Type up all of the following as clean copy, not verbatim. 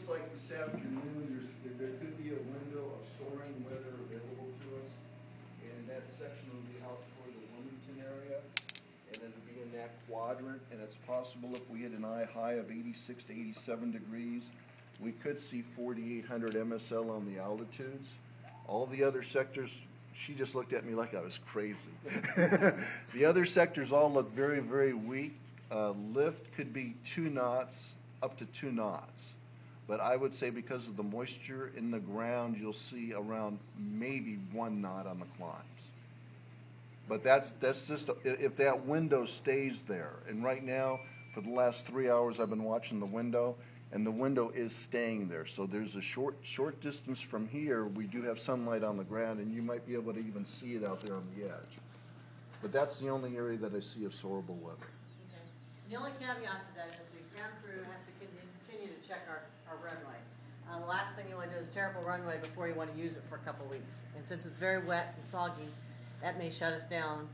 looks like this afternoon there could be a window of soaring weather available to us. And that section will be out toward the Wilmington area. And it'll be in that quadrant. And it's possible if we hit an high of 86 to 87 degrees, we could see 4,800 MSL on the altitudes. All the other sectors, she just looked at me like I was crazy. The other sectors all look very, very weak. Lift could be 2 knots, up to 2 knots. But I would say because of the moisture in the ground, you'll see around maybe 1 knot on the climbs. But that's just if that window stays there. And right now, for the last 3 hours, I've been watching the window, and the window is staying there. So there's a short distance from here. We do have sunlight on the ground, and you might be able to even see it out there on the edge. But that's the only area that I see of soarable weather. Okay. The only caveat to that is the ground crew has to continue to check our runway. The last thing you want to do is tear up a runway before you want to use it for a couple weeks. And since it's very wet and soggy, that may shut us down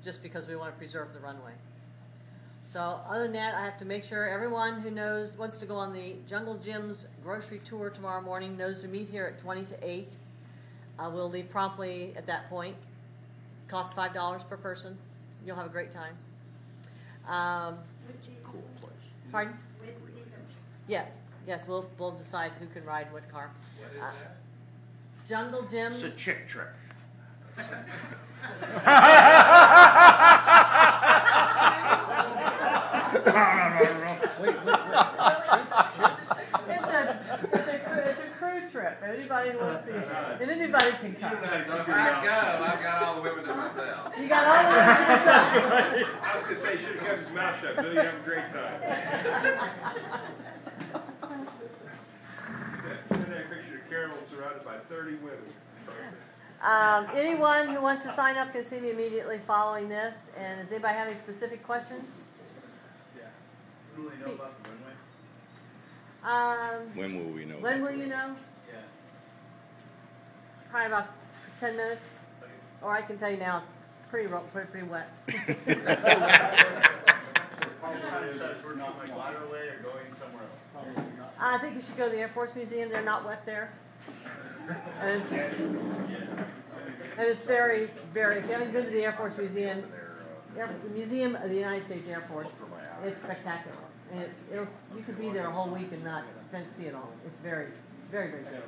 just because we want to preserve the runway. So other than that, I have to make sure everyone who wants to go on the Jungle Gym's grocery tour tomorrow morning knows to meet here at 20 to 8. We'll leave promptly at that point. Costs $5 per person. You'll have a great time. Cool place. Pardon? Yes, we'll decide who can ride what car. What is that? Jungle Gym's. It's a chick trip. It's a crew trip. Anybody wants to, and anybody can come. I've got all the women to myself. You got all the women to yourself. I was going to say, you should have kept his mouth shut. Billy, you have a great time. Send that picture of Carol surrounded by 30 women. Anyone who wants to sign up can see me immediately following this. And does anybody have any specific questions? Yeah. When will they know about the runway? When will we know? When will you know? Yeah. Probably about 10 minutes. Or I can tell you now, it's pretty wet. We're not like waterway or going somewhere else. I think you should go to the Air Force Museum. They're not wet there. And it's very, very, if you haven't been to the Air Force Museum, the Museum of the United States Air Force, it's spectacular. And you could be there a whole week and not see it all. It's very, very, very good.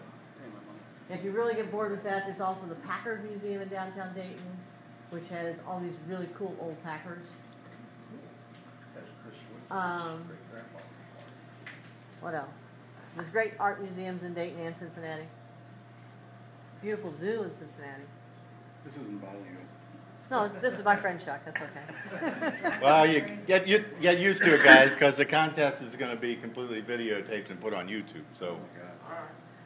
If you really get bored with that, there's also the Packard Museum in downtown Dayton, which has all these really cool old Packards. What else? There's great art museums in Dayton and Cincinnati. Beautiful zoo in Cincinnati. This isn't bothering you. No, this is my friend Chuck. That's okay. Well, you get used to it, guys, because the contest is going to be completely videotaped and put on YouTube. So,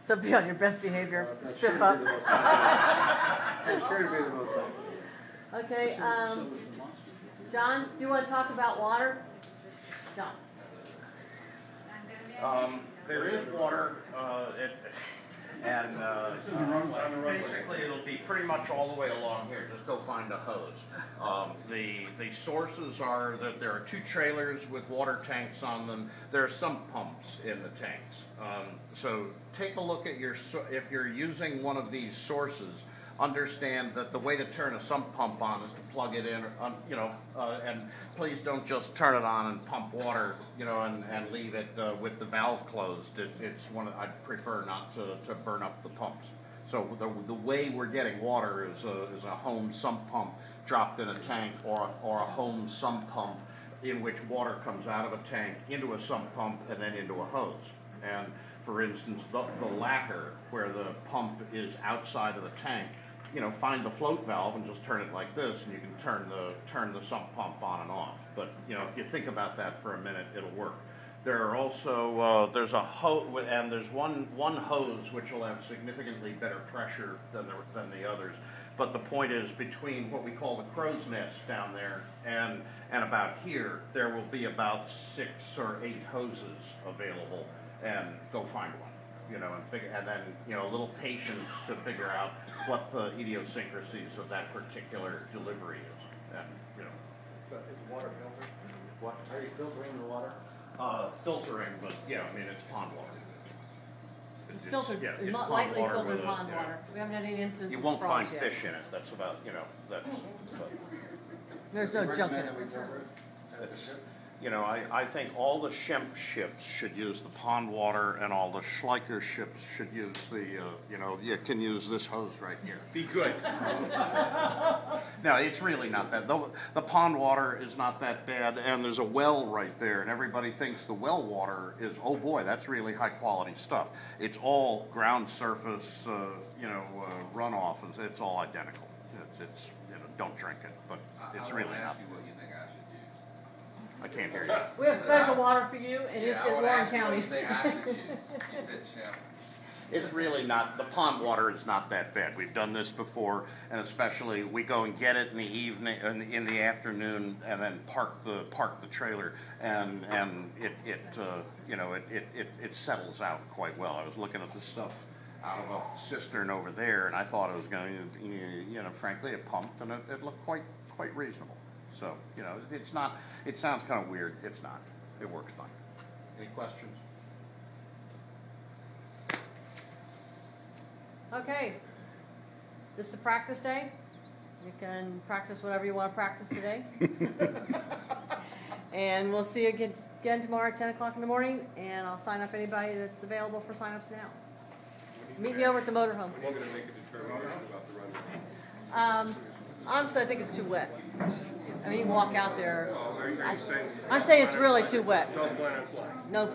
So be on your best behavior. Strip up. It's sure to be the most popular. Okay. John, do you want to talk about water? John. There is water, and basically it'll be pretty much all the way along here. Just go find a hose. The sources are that there are 2 trailers with water tanks on them. There are some pumps in the tanks. So take a look at if you're using one of these sources, understand that the way to turn a sump pump on is to plug it in, and please don't just turn it on and pump water, and leave it with the valve closed. I'd prefer not to burn up the pumps. So the way we're getting water is a home sump pump dropped in a tank, or a home sump pump in which water comes out of a tank into a sump pump and then into a hose. And for instance, the latter, where the pump is outside of the tank, find the float valve and just turn it like this, and you can turn the sump pump on and off. But if you think about that for a minute, it'll work. There are also there's a hose, and there's one hose which will have significantly better pressure than the others. But the point is, between what we call the crow's nest down there and about here, there will be about 6 or 8 hoses available, and go find one. And then a little patience to figure out what the idiosyncrasies of that particular delivery is. And So is water filtered? what Are you filtering the water? filtering, but it's pond water. It's filtered, yeah, it's it's not pond lightly water filtered with a, pond you know, water. We haven't had any instances You of won't find frogs yet. fish in it, that's about, you know, that's, but There's no junk in it. it's, you know, I think all the Shemp ships should use the pond water, and all the Schleicher ships should use the, you know, you can use this hose right here. Be good. No, it's really not bad. The pond water is not that bad, and there's a well right there, and everybody thinks the well water is, oh boy, that's really high quality stuff. It's all ground surface, you know, runoff. It's all identical. It's you know, don't drink it, but it's really I not. ask you what you think I should use. I can't hear you. We have special water for you, and it's I in would Warren ask you what County. you think I should use. You said Shemp. It's really not, the pond water is not that bad. We've done this before, and especially we go and get it in the evening, in the afternoon, and then park the trailer, and it you know, it settles out quite well. I was looking at the stuff out of a cistern over there, and I thought it was going to, you know, frankly, it pumped, and it looked quite reasonable. So, you know, it's not, it sounds kind of weird. It's not. It works fine. Any questions? Okay. This is a practice day. You can practice whatever you want to practice today. And we'll see you again tomorrow at 10 o'clock in the morning, and I'll sign up anybody that's available for sign-ups now. Meet me over at the motorhome. When are you going to make a determination about the runway? Honestly, I think it's too wet. I mean, you can walk out there. Are you saying? I'm saying it's really too wet. Don't plan on flying? No.